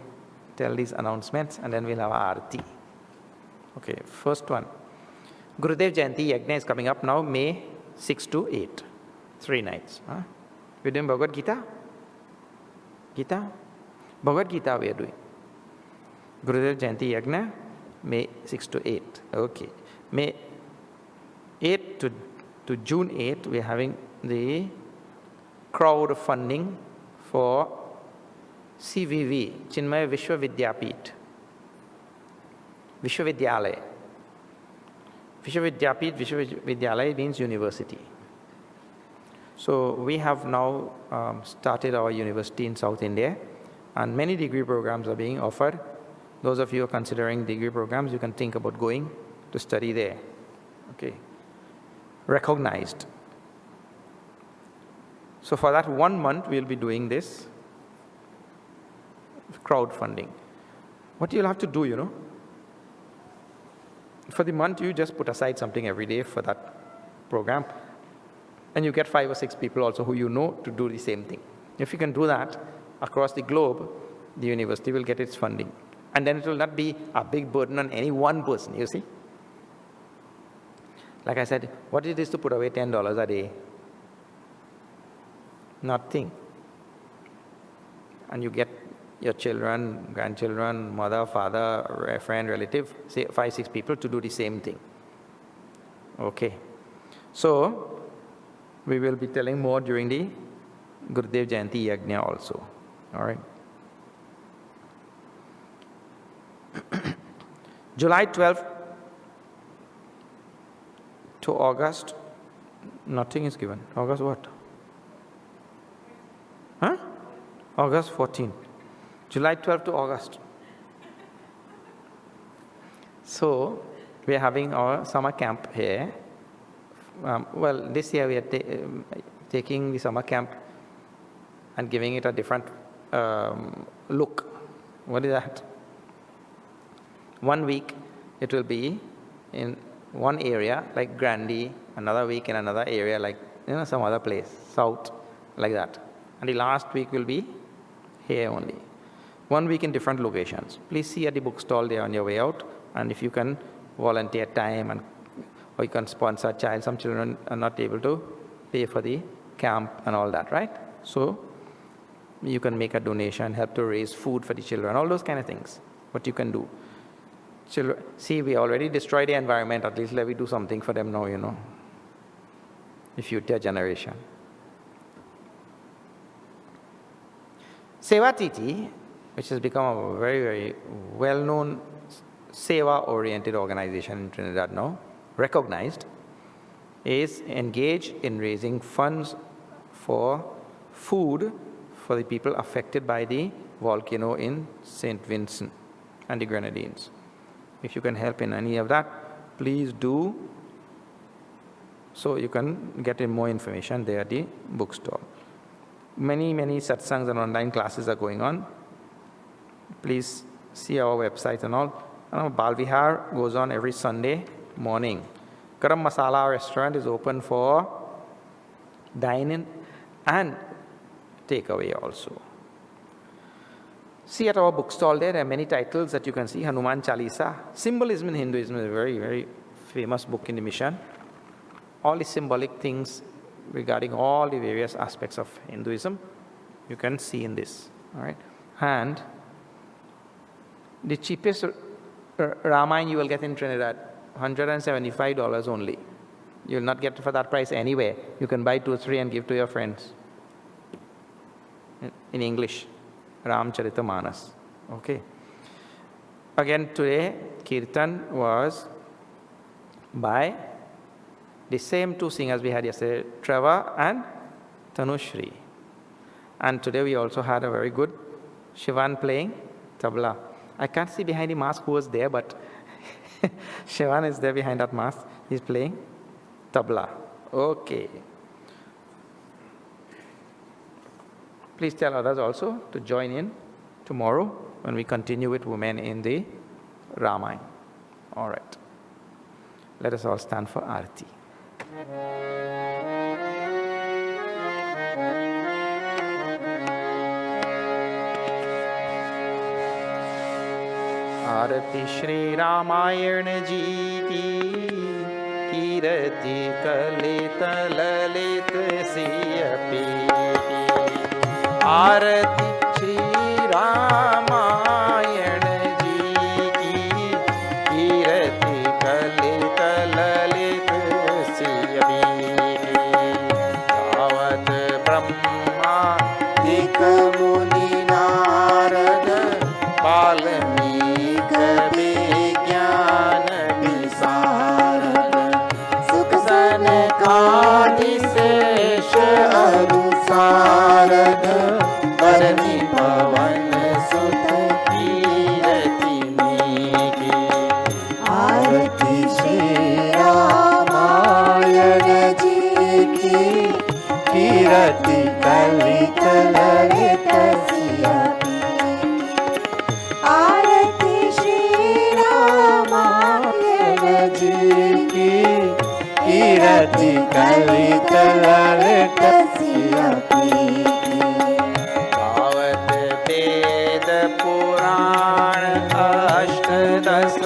tell these announcements and then we'll have Aarti. Okay, first one. Gurudev Jayanti Yajna is coming up now, May 6 to 8. 3 nights. Huh? We're doing Bhagavad Gita? Gita? Bhagavad Gita we are doing. Gurudev Jayanti Yajna, May 6 to 8. Okay. May 8 to June 8, we are having the crowdfunding for CVV, Chinmaya Vishwavidyapit. Vishwavidyalaya. Vishwavidyalaya means university. So we have now started our university in South India, and many degree programs are being offered. Those of you who are considering degree programs, you can think about going to study there. Okay. Recognized. So for that 1 month, we'll be doing this crowdfunding. What you'll have to do, you know, for the month, you just put aside something every day for that program, and you get 5 or 6 people also who you know to do the same thing. If you can do that across the globe, the university will get its funding. And then it will not be a big burden on any one person, you see. Like I said, what it is to put away $10 a day? Nothing. And you get your children, grandchildren, mother, father, friend, relative, say 5, 6 people to do the same thing. Okay. So, we will be telling more during the Gurudev Jayanti Yajna also. All right. July 12th to August, nothing is given. August what? Huh? August 14. July 12th to August. So, we are having our summer camp here. Well, this year we are taking the summer camp and giving it a different look. What is that? 1 week it will be in one area like Grandi, another week in another area like some other place, south, like that. And the last week will be here only. 1 week in different locations. Please see at the bookstall there on your way out, and if you can volunteer time or you can sponsor a child. Some children are not able to pay for the camp and all that, right? So you can make a donation, help to raise food for the children, all those kind of things, what you can do. Children, see, we already destroyed the environment, at least let me do something for them now, the future generation. CMTT, which has become a very, very well-known Seva-oriented organization in Trinidad now, recognized, is engaged in raising funds for food for the people affected by the volcano in St. Vincent and the Grenadines. If you can help in any of that, please do. So you can get in more information there at the bookstore. Many, many satsangs and online classes are going on. Please see our website and all. Bal Vihar goes on every Sunday morning. Garam Masala restaurant is open for dine-in and takeaway also. See at our bookstall there are many titles that you can see. Hanuman Chalisa. Symbolism in Hinduism is a very, very famous book in the mission. All the symbolic things regarding all the various aspects of Hinduism, you can see in this. All right. And the cheapest Ramayana you will get in Trinidad, $175 only. You will not get for that price anywhere. You can buy 2 or 3 and give to your friends. In English, Ramcharitamanas. Okay. Again today, Kirtan was by the same 2 singers we had yesterday, Trevor and Tanushri. And today we also had a very good Shivan playing tabla. I can't see behind the mask who was there, but Shivan is there behind that mask. He's playing tabla. Okay. Please tell others also to join in tomorrow when we continue with women in the Ramayana. All right. Let us all stand for Aarti. आरती श्री रामायण जी की, कीरति कलित ललित सिय P की। आरती श्री रामायण जी की, कीरति कलित ललित सिय P की। गावत ब्रह्मा दिक मुनि नारद, वाल्मीक विज्ञान विशारद। सुख सनकादि शेष अरु सारद, बरनी पवन सुत कीरति मीठी। आरती श्री रामायण जी की, कीरति कलित ललित सिय पी की। आरती श्री रामायण जी की, कीरति कलित ललित सिय पी की। गावत वेद पुराण अष्टदश,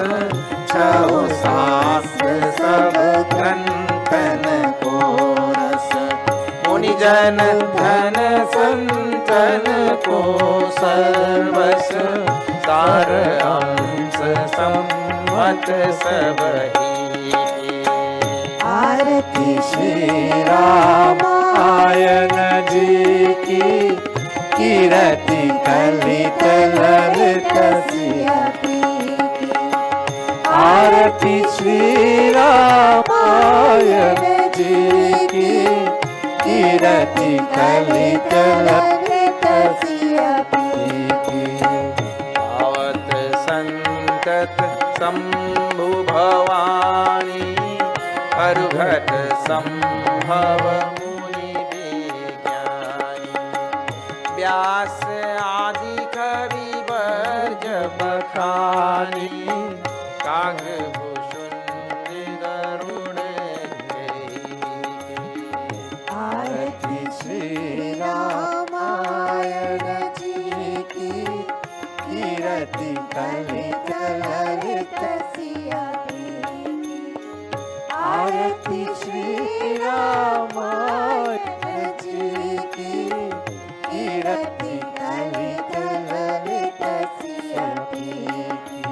छौ शास्त्र सब ग्रंथन को रस। मुनिजन धन संतन को सर्वस, सार अंश सम्मत सब ही। आरती श्री रामायण जी की, कीरति कलित ललित सिय पी की। आरती श्री रामायण जी की, कीरति कलित ललित सिय पी की। आवत संतत शंभु भवानी, अरुघट संभव मुनि विज्ञानी। व्यास आदि कवि वर्ज बखानी, कागभूषुंड गरुड़ गई। आरती श्री रामायण जी की, कीरति कलित ललित सिय पी की। आरती श्री रामायण जी की, कीरति कलित ललित सिय पी की।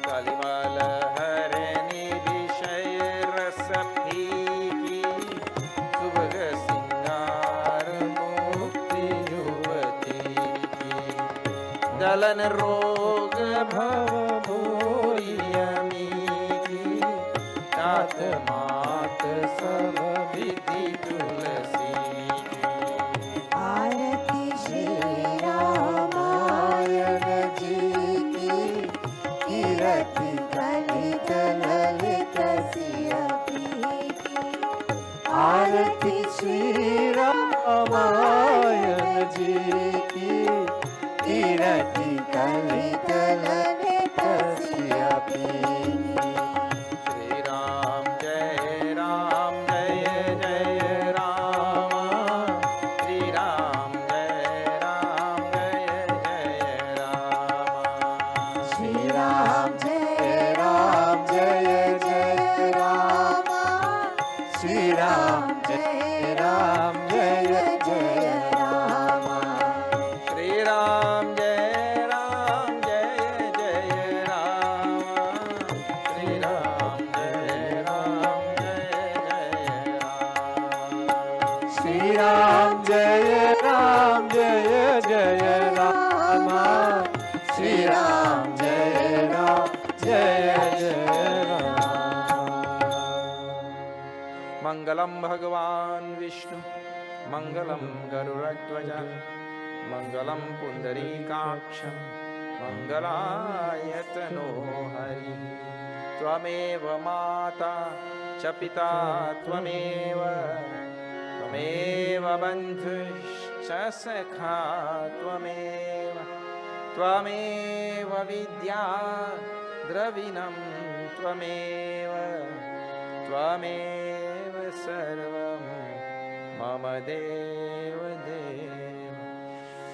कलिमल हरनि विषय रस फीकी, सुभग सिंगार मुक्ति युवती की। जलन रोग भव भूरि अमीकी, तात मात सब विधि तुलसी की। आरती श्री रामायण जी की, कीरति कलित ललित सिय पी की। आरती श्री रामायण जी की, कीरति कलित ललित सिय पी की। श्री राम जय जय राम। श्री राम जय जय राम। श्री राम जय जय राम। श्री राम जय जय राम। श्री राम जय जय राम। श्री राम जय जय राम। श्री राम जय जय राम। श्री राम जय जय राम। मंगलम भगवान विष्णु, मंगलम गरुड़ध्वज, मंगलम पुंडरीकाक्ष, मंगलायतनो हरि। त्वमेव माता च पिता त्वमेव, त्वमेव बन्धुश्च सखा त्वमेव, त्वमेव विद्या द्रविणं त्वमेव, त्वमेव सर्वं मम देव देव।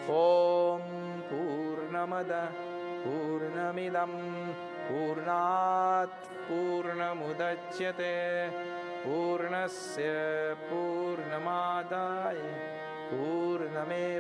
ॐ पूर्णमद पूर्णमिदं पूर्णात् पूर्णमुदच्यते पूर्णस्य पूर्णमादाय पूर्णमेवावशिष्यते।